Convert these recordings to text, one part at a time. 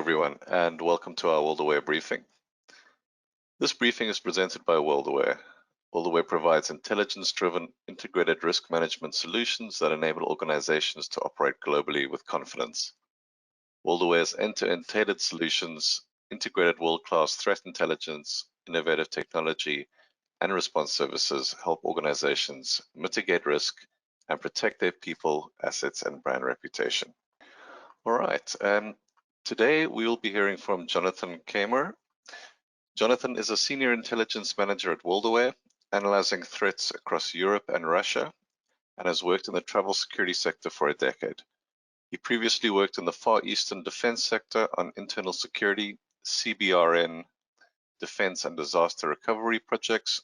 everyone, and welcome to our WorldAware briefing. This briefing is presented by WorldAware. WorldAware provides intelligence-driven, integrated risk management solutions that enable organizations to operate globally with confidence. WorldAware's end-to-end tailored solutions, integrated world-class threat intelligence, innovative technology, and response services help organizations mitigate risk and protect their people, assets, and brand reputation. All right. Today, we will be hearing from Jonathon Keymer. Jonathon is a senior intelligence manager at WorldAware, analyzing threats across Europe and Russia, and has worked in the travel security sector for a decade. He previously worked in the Far Eastern defense sector on internal security, CBRN, defense and disaster recovery projects,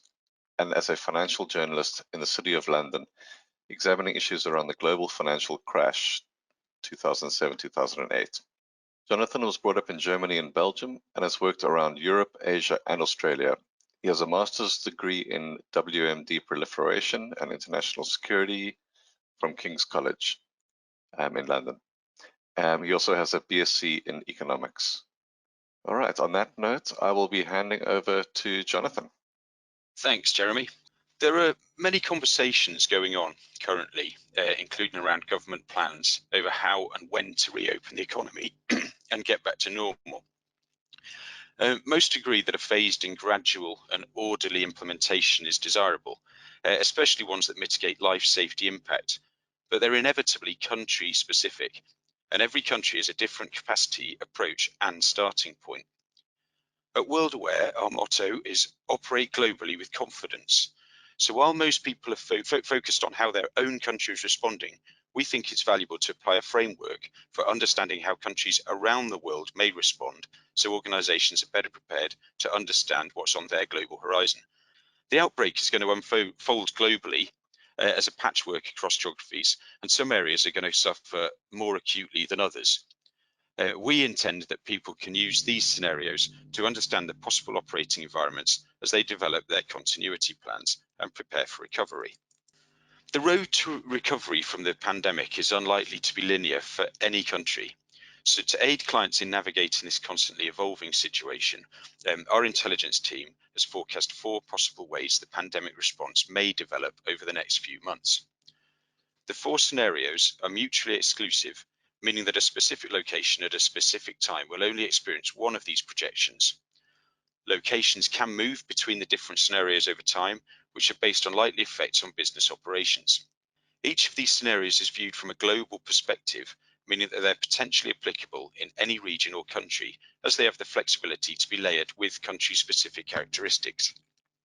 and as a financial journalist in the City of London, examining issues around the global financial crash 2007-2008. Jonathon was brought up in Germany and Belgium and has worked around Europe, Asia, and Australia. He has a master's degree in WMD Proliferation and International Security from King's College in London. He also has a BSc in Economics. All right, on that note, I will be handing over to Jonathon. Thanks, Jeremy. There are many conversations going on currently, including around government plans over how and when to reopen the economy and get back to normal. Most agree that a phased and gradual and orderly implementation is desirable, especially ones that mitigate life safety impact, but they're inevitably country specific, and every country has a different capacity, approach, and starting point. At WorldAware, our motto is operate globally with confidence. So while most people are focused on how their own country is responding, we think it's valuable to apply a framework for understanding how countries around the world may respond, so organizations are better prepared to understand what's on their global horizon. The outbreak is going to unfold globally as a patchwork across geographies, and some areas are going to suffer more acutely than others. We intend that people can use these scenarios to understand the possible operating environments as they develop their continuity plans and prepare for recovery. The road to recovery from the pandemic is unlikely to be linear for any country. So to aid clients in navigating this constantly evolving situation, our intelligence team has forecast 4 possible ways the pandemic response may develop over the next few months. The 4 scenarios are mutually exclusive, meaning that a specific location at a specific time will only experience one of these projections. Locations can move between the different scenarios over time, which are based on likely effects on business operations. Each of these scenarios is viewed from a global perspective, meaning that they're potentially applicable in any region or country, as they have the flexibility to be layered with country-specific characteristics.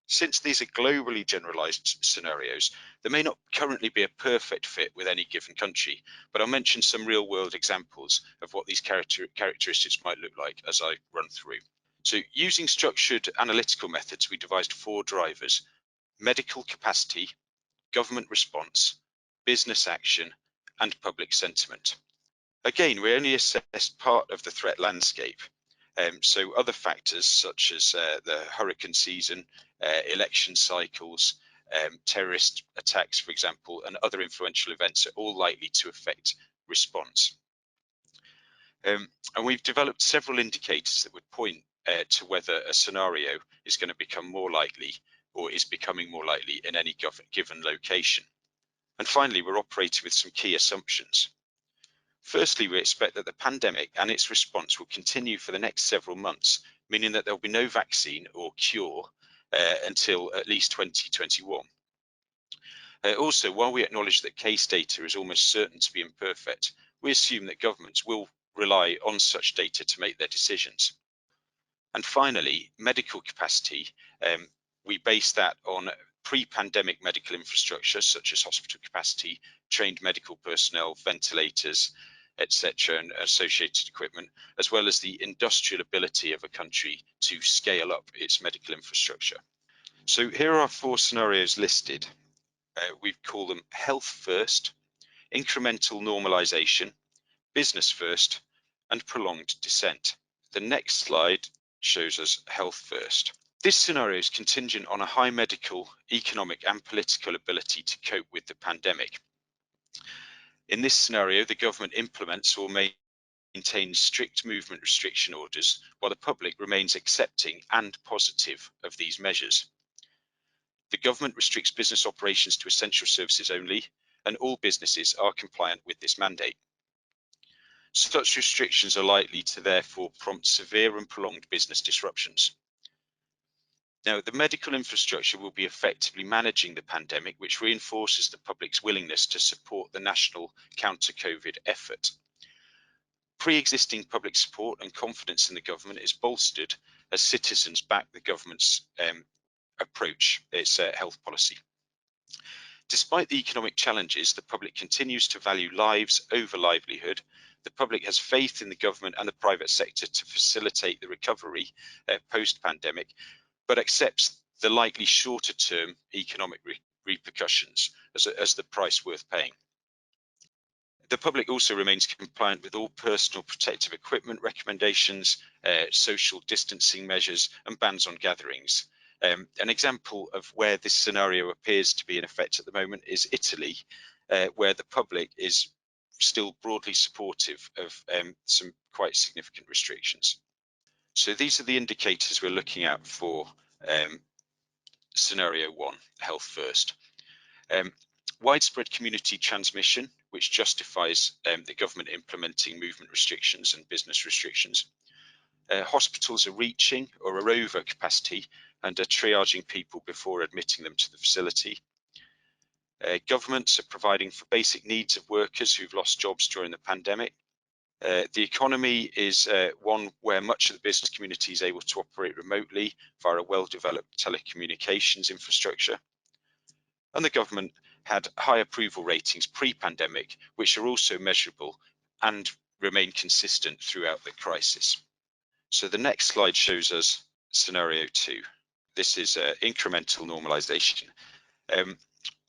Since these are globally generalized scenarios, there may not currently be a perfect fit with any given country, but I'll mention some real-world examples of what these characteristics might look like as I run through. So using structured analytical methods, we devised 4 drivers: medical capacity, government response, business action, and public sentiment. Again, we only assessed part of the threat landscape. So other factors such as the hurricane season, election cycles, terrorist attacks, for example, and other influential events are all likely to affect response. And we've developed several indicators that would point to whether a scenario is going to become more likely or is becoming more likely in any given location. And finally, we're operating with some key assumptions. Firstly, we expect that the pandemic and its response will continue for the next several months, meaning that there will be no vaccine or cure until at least 2021. Also, while we acknowledge that case data is almost certain to be imperfect, we assume that governments will rely on such data to make their decisions. And finally, medical capacity. We base that on pre-pandemic medical infrastructure, such as hospital capacity, trained medical personnel, ventilators, etc., and associated equipment, as well as the industrial ability of a country to scale up its medical infrastructure. So here are 4 scenarios listed. We call them health first, incremental normalization, business first, and prolonged dissent. The next slide shows us health first. This scenario is contingent on a high medical, economic, and political ability to cope with the pandemic. In this scenario, the government implements or may maintains strict movement restriction orders, while the public remains accepting and positive of these measures. The government restricts business operations to essential services only, and all businesses are compliant with this mandate. Such restrictions are likely to therefore prompt severe and prolonged business disruptions. Now, the medical infrastructure will be effectively managing the pandemic, which reinforces the public's willingness to support the national counter-COVID effort. Pre-existing public support and confidence in the government is bolstered as citizens back the government's approach, its health policy. Despite the economic challenges, the public continues to value lives over livelihood. The public has faith in the government and the private sector to facilitate the recovery post-pandemic, but accepts the likely shorter-term economic repercussions as the price worth paying. The public also remains compliant with all personal protective equipment recommendations, social distancing measures, and bans on gatherings. An example of where this scenario appears to be in effect at the moment is Italy, where the public is still broadly supportive of some quite significant restrictions. So these are the indicators we're looking at for scenario 1, health first. Widespread community transmission, which justifies the government implementing movement restrictions and business restrictions. Hospitals are reaching or are over capacity and are triaging people before admitting them to the facility. Governments are providing for basic needs of workers who've lost jobs during the pandemic. The economy is one where much of the business community is able to operate remotely via a well-developed telecommunications infrastructure. And the government had high approval ratings pre-pandemic, which are also measurable and remain consistent throughout the crisis. So the next slide shows us scenario 2. This is incremental normalization.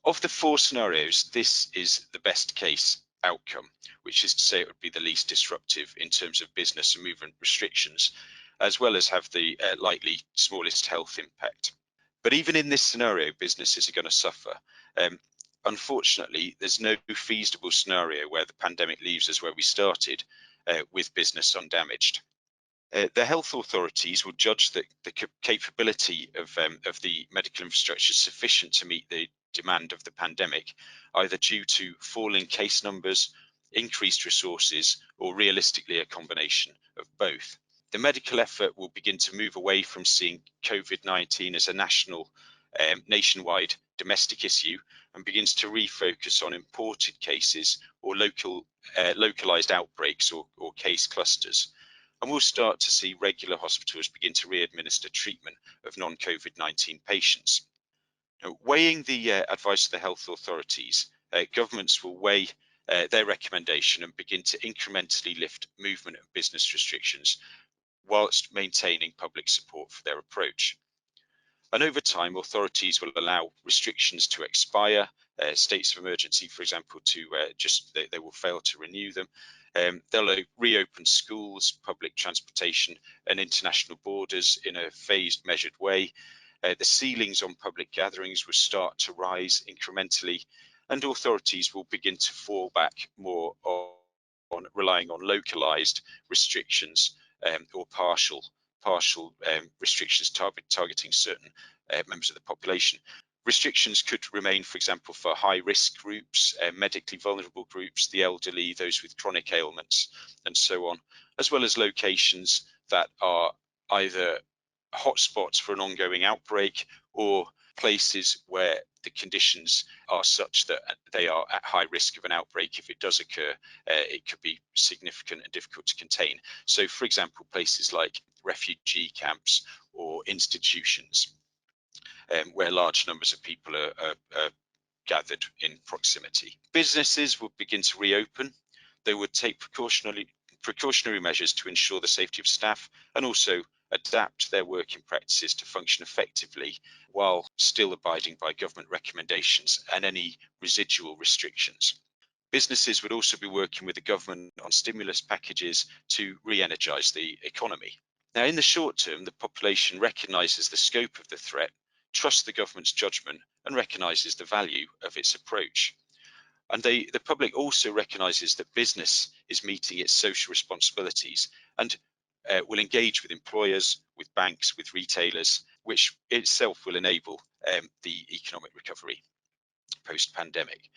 Of the 4 scenarios, this is the best case outcome, which is to say it would be the least disruptive in terms of business and movement restrictions, as well as have the likely smallest health impact. But even in this scenario, businesses are going to suffer. Unfortunately, there's no feasible scenario where the pandemic leaves us where we started, with business undamaged. The health authorities will judge that the capability of the medical infrastructure is sufficient to meet the demand of the pandemic, either due to falling case numbers, increased resources, or realistically a combination of both. The medical effort will begin to move away from seeing COVID-19 as a nationwide domestic issue and begins to refocus on imported cases or localized outbreaks or case clusters. And we'll start to see regular hospitals begin to re-administer treatment of non-COVID-19 patients. Now, weighing the advice of the health authorities, governments will weigh their recommendation and begin to incrementally lift movement and business restrictions whilst maintaining public support for their approach. And over time, authorities will allow restrictions to expire, states of emergency, for example, they will fail to renew them. They'll reopen schools, public transportation and international borders in a phased, measured way. The ceilings on public gatherings will start to rise incrementally, and authorities will begin to fall back more on relying on localized restrictions or partial restrictions targeting certain members of the population. Restrictions could remain, for example, for high-risk groups, medically vulnerable groups, the elderly, those with chronic ailments, and so on, as well as locations that are either hotspots for an ongoing outbreak or places where the conditions are such that they are at high risk of an outbreak. If it does occur, it could be significant and difficult to contain. So, for example, places like refugee camps or institutions where large numbers of people are gathered in proximity. Businesses will begin to reopen. They would take precautionary measures to ensure the safety of staff and also adapt their working practices to function effectively while still abiding by government recommendations and any residual restrictions. Businesses would also be working with the government on stimulus packages to re-energise the economy. Now, in the short term, the population recognises the scope of the threat, trusts the government's judgment and recognises the value of its approach. And the public also recognises that business is meeting its social responsibilities and will engage with employers, with banks, with retailers, which itself will enable the economic recovery post-pandemic.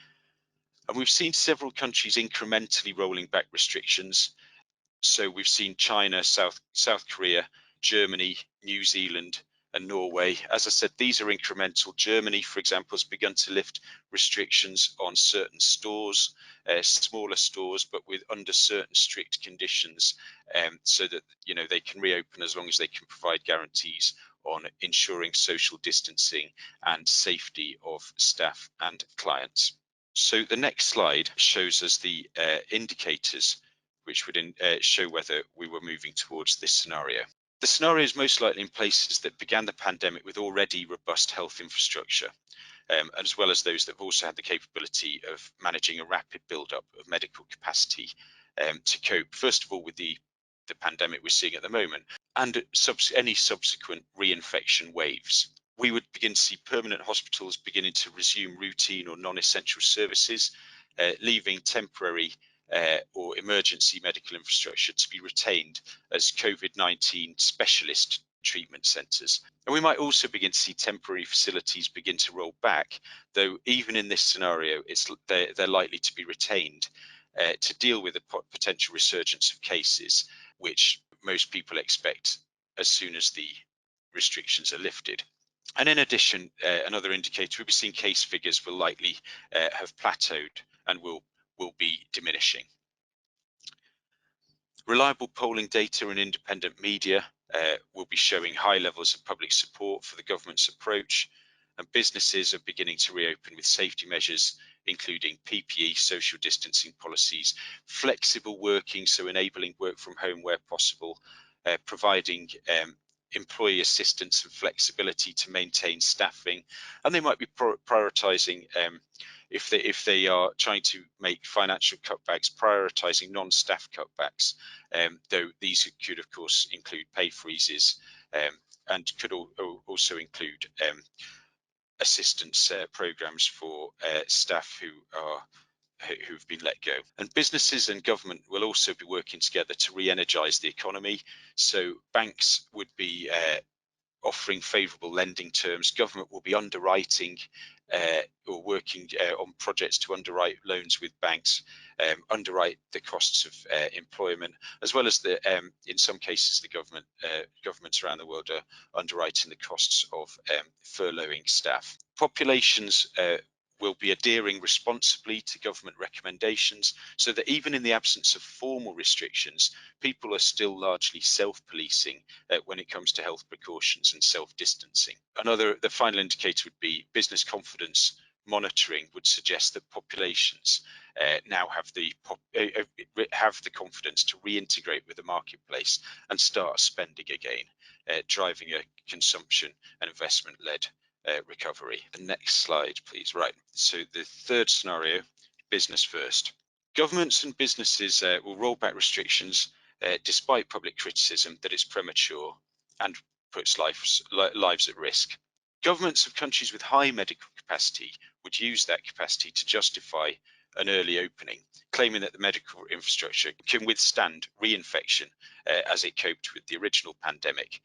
And we've seen several countries incrementally rolling back restrictions. So we've seen China, South Korea, Germany, New Zealand, and Norway. As I said, these are incremental. Germany, for example, has begun to lift restrictions on certain stores, smaller stores, but under certain strict conditions, so that they can reopen as long as they can provide guarantees on ensuring social distancing and safety of staff and clients. So the next slide shows us the indicators which would show whether we were moving towards this scenario. The scenario is most likely in places that began the pandemic with already robust health infrastructure, as well as those that have also had the capability of managing a rapid build-up of medical capacity to cope, first of all, with the pandemic we're seeing at the moment, and any subsequent reinfection waves. We would begin to see permanent hospitals beginning to resume routine or non-essential services, leaving temporary or emergency medical infrastructure to be retained as COVID-19 specialist treatment centres. And we might also begin to see temporary facilities begin to roll back, though even in this scenario, they're likely to be retained to deal with the potential resurgence of cases, which most people expect as soon as the restrictions are lifted. And in addition, another indicator, we've seen case figures will likely have plateaued and will be diminishing. Reliable polling data and independent media will be showing high levels of public support for the government's approach, and businesses are beginning to reopen with safety measures, including PPE, social distancing policies, flexible working, so enabling work from home where possible, providing employee assistance and flexibility to maintain staffing, and they might be prioritising if they are trying to make financial cutbacks, prioritising non-staff cutbacks, though these could of course include pay freezes and could also include assistance programs for staff who've been let go. And businesses and government will also be working together to re-energise the economy. So banks would be offering favourable lending terms. Government will be underwriting or working on projects to underwrite loans with banks, underwrite the costs of employment, as well as in some cases the governments around the world are underwriting the costs of furloughing staff. Populations will be adhering responsibly to government recommendations, so that even in the absence of formal restrictions, people are still largely self-policing when it comes to health precautions and self-distancing. The final indicator would be business confidence monitoring would suggest that populations now have the confidence to reintegrate with the marketplace and start spending again, driving a consumption and investment-led recovery. The next slide, please. Right, so the third scenario, business first. Governments and businesses will roll back restrictions despite public criticism that it's premature and puts lives at risk. Governments of countries with high medical capacity would use that capacity to justify an early opening, claiming that the medical infrastructure can withstand reinfection as it coped with the original pandemic.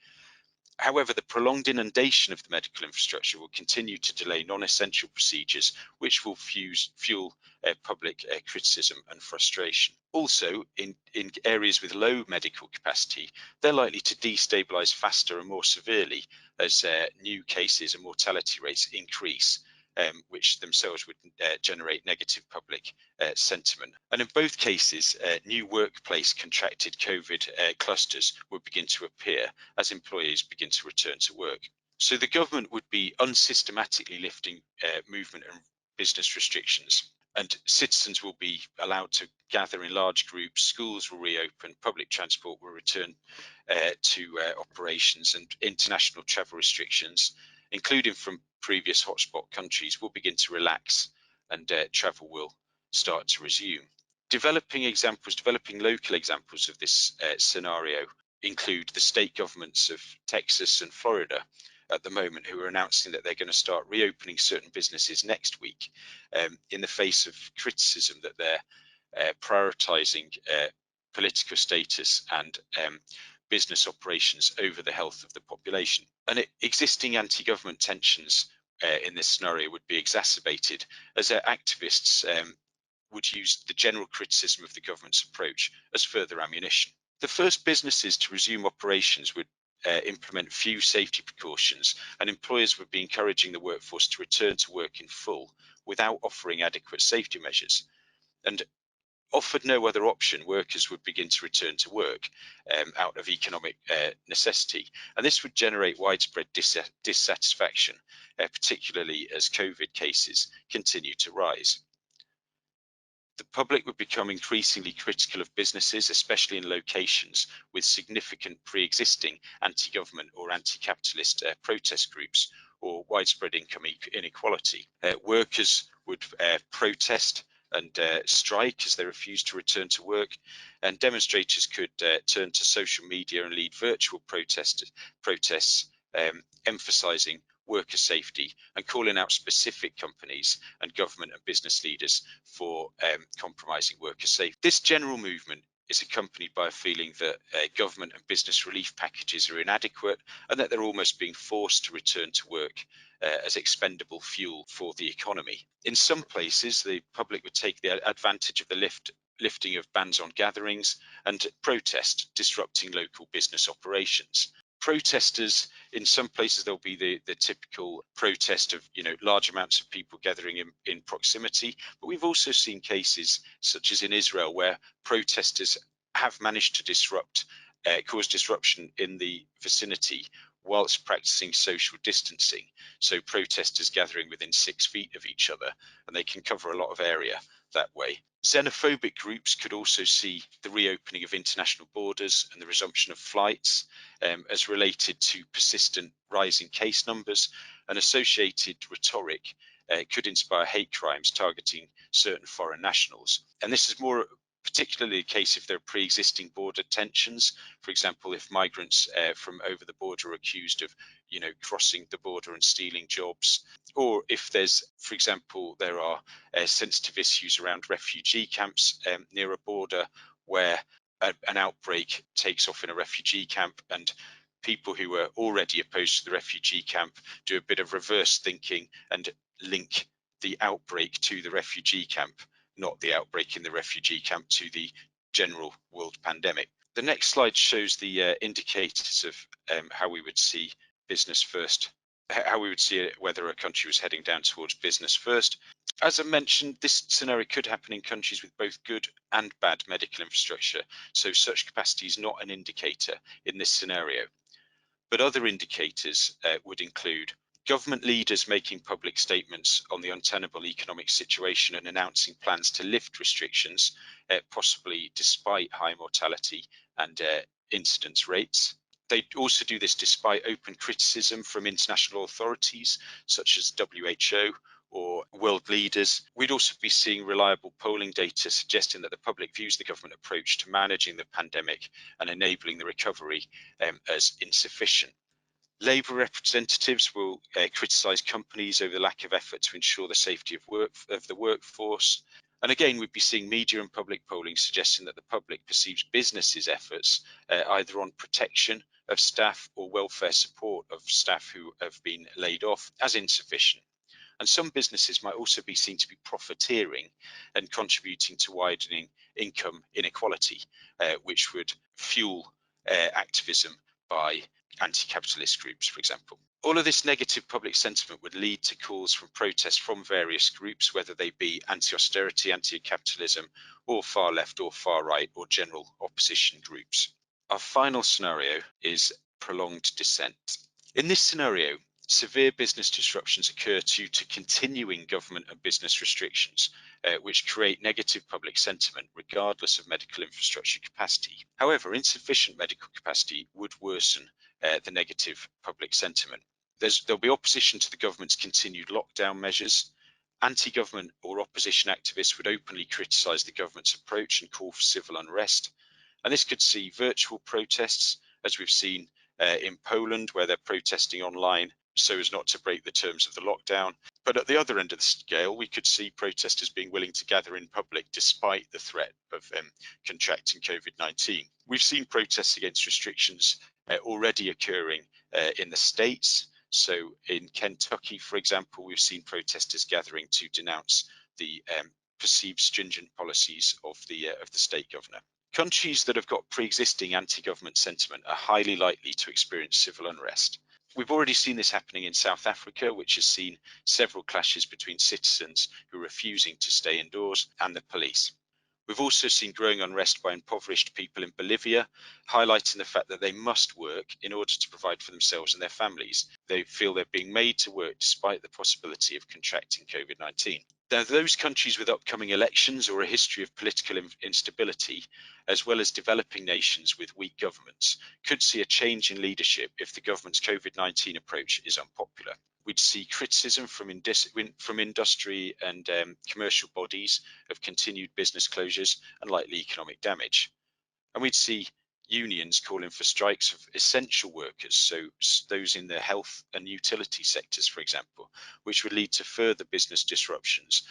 However, the prolonged inundation of the medical infrastructure will continue to delay non-essential procedures, which will fuel public criticism and frustration. Also, in areas with low medical capacity, they're likely to destabilise faster and more severely as new cases and mortality rates increase, which themselves would generate negative public sentiment. And in both cases, new workplace contracted COVID clusters would begin to appear as employees begin to return to work. So the government would be unsystematically lifting movement and business restrictions, and citizens will be allowed to gather in large groups, schools will reopen, public transport will return to operations, and international travel restrictions, including from previous hotspot countries, will begin to relax, and travel will start to resume. Developing local examples of this scenario include the state governments of Texas and Florida at the moment, who are announcing that they're going to start reopening certain businesses next week in the face of criticism that their prioritising political status and business operations over the health of the population. And existing anti-government tensions in this scenario would be exacerbated as activists would use the general criticism of the government's approach as further ammunition. The first businesses to resume operations would implement few safety precautions, and employers would be encouraging the workforce to return to work in full without offering adequate safety measures. And offered no other option, workers would begin to return to work out of economic necessity. And this would generate widespread dissatisfaction, particularly as COVID cases continue to rise. The public would become increasingly critical of businesses, especially in locations with significant pre-existing anti-government or anti-capitalist protest groups or widespread income inequality. Workers would protest and strike as they refused to return to work, and demonstrators could turn to social media and lead virtual protests, emphasising worker safety and calling out specific companies and government and business leaders for compromising worker safety. This general movement is accompanied by a feeling that government and business relief packages are inadequate and that they're almost being forced to return to work as expendable fuel for the economy. In some places, the public would take the advantage of the lifting of bans on gatherings and protest, disrupting local business operations. Protesters, in some places there'll be the typical protest of large amounts of people gathering in proximity, but we've also seen cases such as in Israel where protesters have managed to cause disruption in the vicinity whilst practicing social distancing. So protesters gathering within 6 feet of each other, and they can cover a lot of area that way. Xenophobic groups could also see the reopening of international borders and the resumption of flights as related to persistent rising case numbers, and associated rhetoric could inspire hate crimes targeting certain foreign nationals. And this is more particularly the case if there are pre-existing border tensions. For example, if migrants from over the border are accused of crossing the border and stealing jobs, or if there's, for example, there are sensitive issues around refugee camps near a border where an outbreak takes off in a refugee camp, and people who are already opposed to the refugee camp do a bit of reverse thinking and link the outbreak to the refugee camp, not the outbreak in the refugee camp to the general world pandemic. The next slide shows the indicators of how we would see business first, how we would see whether a country was heading down towards business first. As I mentioned, this scenario could happen in countries with both good and bad medical infrastructure, so such capacity is not an indicator in this scenario. But other indicators would include government leaders making public statements on the untenable economic situation and announcing plans to lift restrictions, possibly despite high mortality and incidence rates. They also do this despite open criticism from international authorities such as WHO or world leaders. We'd also be seeing reliable polling data suggesting that the public views the government approach to managing the pandemic and enabling the recovery as insufficient. Labour representatives will criticise companies over the lack of effort to ensure the safety of the workforce. And again, we'd be seeing media and public polling suggesting that the public perceives businesses' efforts either on protection of staff or welfare support of staff who have been laid off as insufficient. And some businesses might also be seen to be profiteering and contributing to widening income inequality, which would fuel activism by anti-capitalist groups, for example. All of this negative public sentiment would lead to calls from protests from various groups, whether they be anti-austerity, anti-capitalism, or far left or far right, or general opposition groups. Our final scenario is prolonged dissent. In this scenario, severe business disruptions occur due to continuing government and business restrictions, which create negative public sentiment regardless of medical infrastructure capacity. However, insufficient medical capacity would worsen the negative public sentiment. There'll be opposition to the government's continued lockdown measures. Anti-government or opposition activists would openly criticise the government's approach and call for civil unrest. And this could see virtual protests, as we've seen in Poland, where they're protesting online, so as not to break the terms of the lockdown. But at the other end of the scale, we could see protesters being willing to gather in public despite the threat of contracting COVID-19. We've seen protests against restrictions already occurring in the States. So in Kentucky, for example, we've seen protesters gathering to denounce the perceived stringent policies of the state governor. Countries that have got pre-existing anti-government sentiment are highly likely to experience civil unrest. We've already seen this happening in South Africa, which has seen several clashes between citizens who are refusing to stay indoors and the police. We've also seen growing unrest by impoverished people in Bolivia, highlighting the fact that they must work in order to provide for themselves and their families. They feel they're being made to work despite the possibility of contracting COVID-19. Now, those countries with upcoming elections or a history of political instability, as well as developing nations with weak governments, could see a change in leadership if the government's COVID-19 approach is unpopular. We'd see criticism from industry and commercial bodies of continued business closures and likely economic damage. And we'd see unions calling for strikes of essential workers, so those in the health and utility sectors, for example, which would lead to further business disruptions,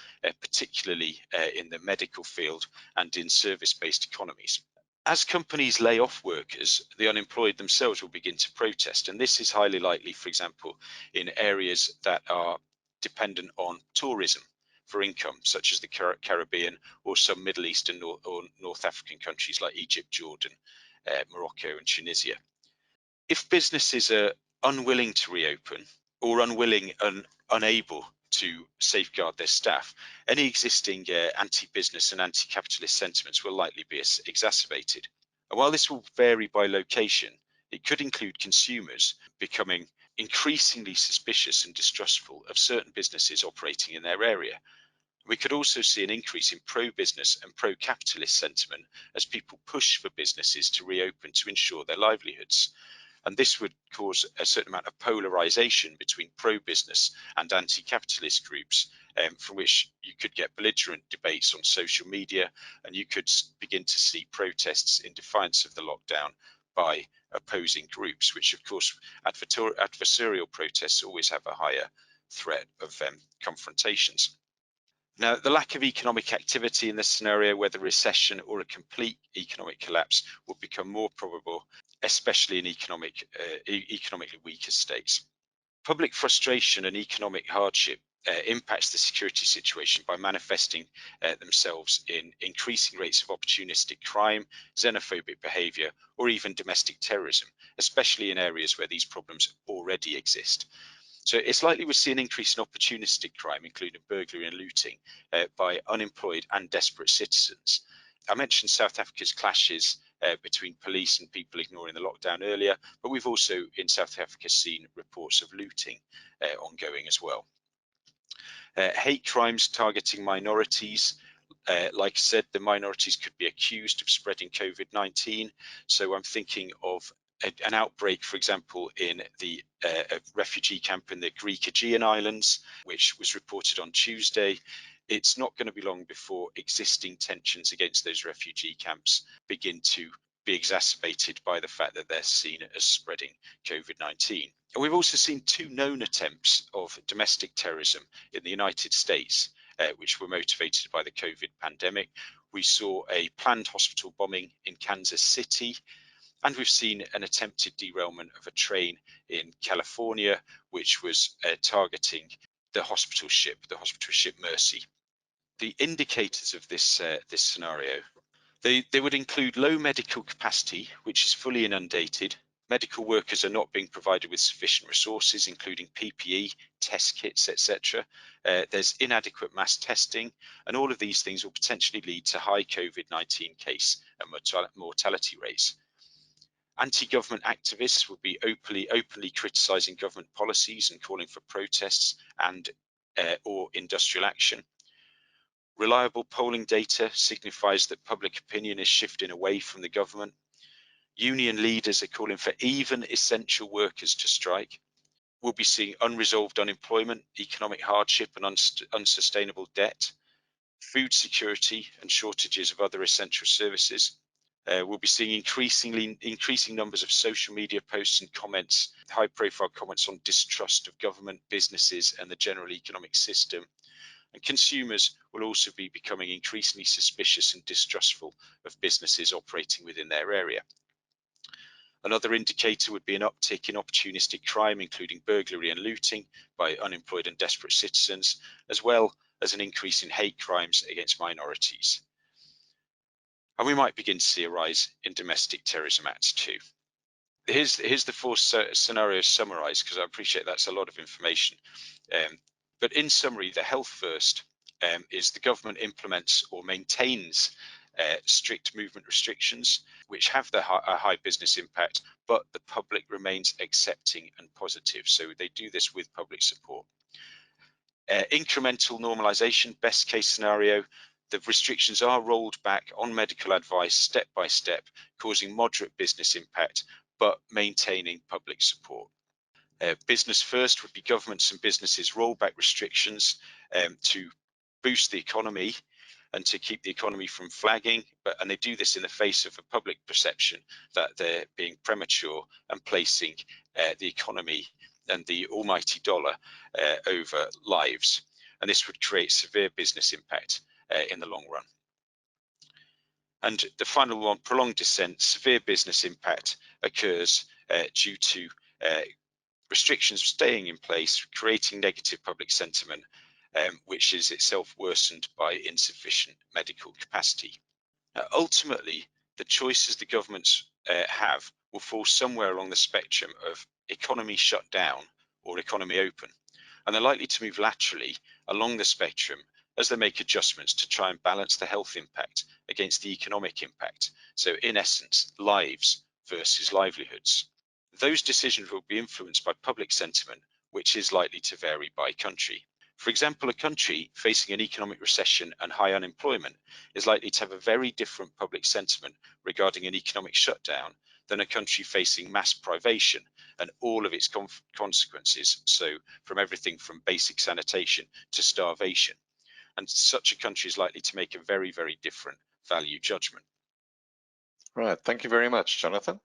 particularly in the medical field and in service-based economies. As companies lay off workers, the unemployed themselves will begin to protest, and this is highly likely, for example, in areas that are dependent on tourism for income, such as the Caribbean or some Middle Eastern or North African countries like Egypt, Jordan, Morocco and Tunisia. If businesses are unwilling to reopen or unwilling and unable to safeguard their staff, any existing anti-business and anti-capitalist sentiments will likely be exacerbated. And while this will vary by location, it could include consumers becoming increasingly suspicious and distrustful of certain businesses operating in their area. We could also see an increase in pro-business and pro-capitalist sentiment as people push for businesses to reopen to ensure their livelihoods. And this would cause a certain amount of polarization between pro-business and anti-capitalist groups, from which you could get belligerent debates on social media, and you could begin to see protests in defiance of the lockdown by opposing groups, which of course adversarial protests always have a higher threat of confrontations. Now, the lack of economic activity in this scenario, whether recession or a complete economic collapse, will become more probable, especially in economically weaker states. Public frustration and economic hardship impacts the security situation by manifesting themselves in increasing rates of opportunistic crime, xenophobic behaviour, or even domestic terrorism, especially in areas where these problems already exist. So it's likely we'll see an increase in opportunistic crime, including burglary and looting, by unemployed and desperate citizens. I mentioned South Africa's clashes between police and people ignoring the lockdown earlier, but we've also in South Africa seen reports of looting ongoing as well. Hate crimes targeting minorities. Like I said, the minorities could be accused of spreading COVID-19. So I'm thinking of an outbreak, for example, in the refugee camp in the Greek Aegean Islands, which was reported on Tuesday. It's not going to be long before existing tensions against those refugee camps begin to be exacerbated by the fact that they're seen as spreading COVID-19. And we've also seen 2 known attempts of domestic terrorism in the United States, which were motivated by the COVID pandemic. We saw a planned hospital bombing in Kansas City, and we've seen an attempted derailment of a train in California, which was targeting the hospital ship Mercy. The indicators of this scenario, they would include low medical capacity, which is fully inundated. Medical workers are not being provided with sufficient resources, including PPE, test kits, etc. There's inadequate mass testing, and all of these things will potentially lead to high COVID-19 case and mortality rates. Anti-government activists will be openly criticising government policies and calling for protests and or industrial action. Reliable polling data signifies that public opinion is shifting away from the government. Union leaders are calling for even essential workers to strike. We'll be seeing unresolved unemployment, economic hardship and unsustainable debt, food security and shortages of other essential services. We'll be seeing increasing numbers of social media posts and comments, high-profile comments on distrust of government, businesses, and the general economic system. And consumers will also be becoming increasingly suspicious and distrustful of businesses operating within their area. Another indicator would be an uptick in opportunistic crime, including burglary and looting by unemployed and desperate citizens, as well as an increase in hate crimes against minorities. And we might begin to see a rise in domestic terrorism acts too. Here's the four scenarios summarized, because I appreciate that's a lot of information. But in summary, the health first is the government implements or maintains strict movement restrictions, which have a high business impact, but the public remains accepting and positive. So they do this with public support. Incremental normalization, best case scenario, the restrictions are rolled back on medical advice step by step, causing moderate business impact, but maintaining public support. Business first would be governments and businesses roll back restrictions to boost the economy and to keep the economy from flagging, and they do this in the face of a public perception that they're being premature and placing the economy and the almighty dollar over lives. And this would create severe business impact in the long run. And the final one, prolonged dissent, severe business impact occurs due to restrictions staying in place, creating negative public sentiment, which is itself worsened by insufficient medical capacity. Ultimately, the choices the governments have will fall somewhere along the spectrum of economy shut down or economy open, and they're likely to move laterally along the spectrum as they make adjustments to try and balance the health impact against the economic impact. So in essence, lives versus livelihoods. Those decisions will be influenced by public sentiment, which is likely to vary by country. For example, a country facing an economic recession and high unemployment is likely to have a very different public sentiment regarding an economic shutdown than a country facing mass privation and all of its consequences, so from everything from basic sanitation to starvation. And such a country is likely to make a very, very different value judgment. Right, thank you very much, Jonathon.